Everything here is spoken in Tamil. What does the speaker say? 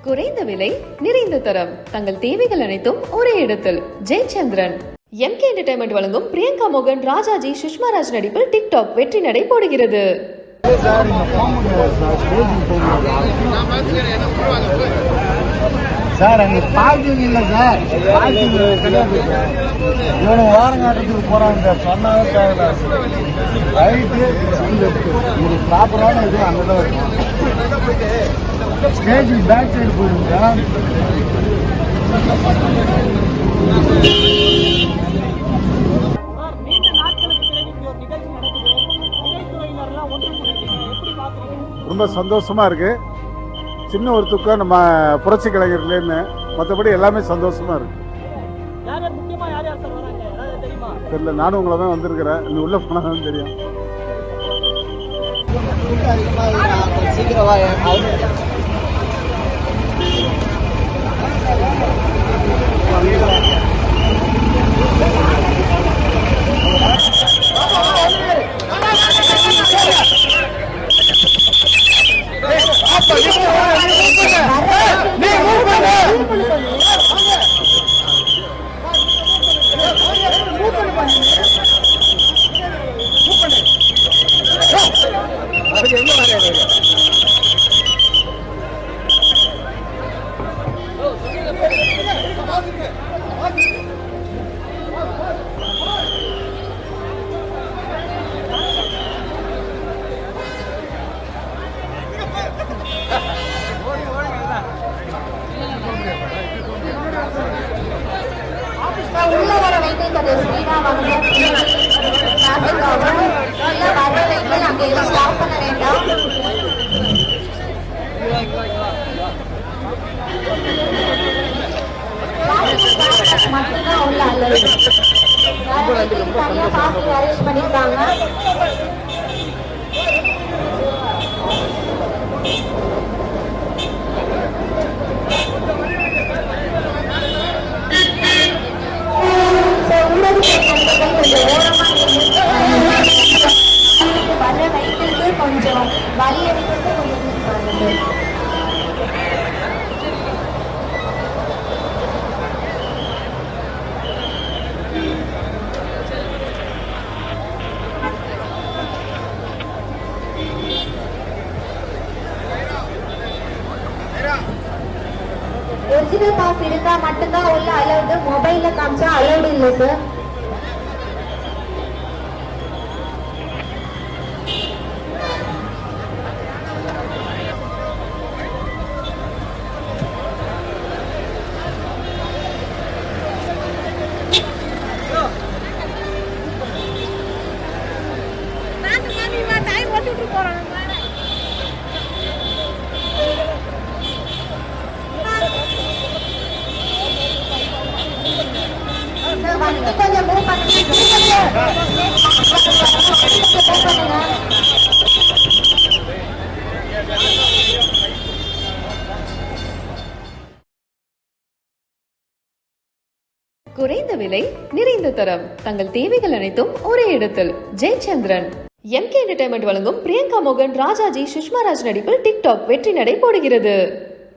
குறைந்த விலை நிறைந்த தரம் தங்கள் தேவைகள் அனைத்தும் ஒரே இடத்தில் ஜெயச்சந்திரன். எம்கே என்டர்டைன்மெண்ட் வழங்கும் பிரியங்கா மோகன் ராஜாஜி சுஷ்மா ராஜ் நடிப்பில் டிக்டாக் வெற்றி நடை போடுகிறது. சார் அங்க பார்க்கிங் இல்லை சார், பார்க்கிங் கிடையாது. இவனை ஓரங்காட்டத்துக்கு போறாங்க சார், சொன்னாவே தேவையில்ல. ரைட்டு உங்களுக்கு ப்ராப்பரான இது அங்கதான் இருக்கும். ஸ்டேஜுக்கு பேக் சைடு போயிடுங்க சார். ரொம்ப சந்தோஷமா இருக்கு. சின்ன ஒரு துக்கம் நம்ம புரட்சி கலைஞர்லேருந்து, மற்றபடி எல்லாமே சந்தோஷமா இருக்கு. தெரியல, நானும் உங்களை தான் வந்திருக்கிறேன். இன்னும் உள்ள போனா தான் தெரியும். கொஞ்சம் வலி எடுக்கிறது கொஞ்சம் ஒரிஜினல் பாஸ் இருந்தா மட்டும்தான் உள்ள அலௌடு. மொபைல்ல காமிச்சா அலௌடு இல்லை சார். கொஞ்சம் மூவ் பண்ணுங்க. குறைந்த விலை நிறைந்த தரம் தங்கள் தேவைகள் அனைத்தும் ஒரே இடத்தில் ஜெயச்சந்திரன். எம்கே என்டர்டைன்மெண்ட் வழங்கும் பிரியங்கா மோகன் ராஜாஜி சுஷ்மா ராஜ் நடிப்பில் டிக்டாக் வெற்றி நடை போடுகிறது.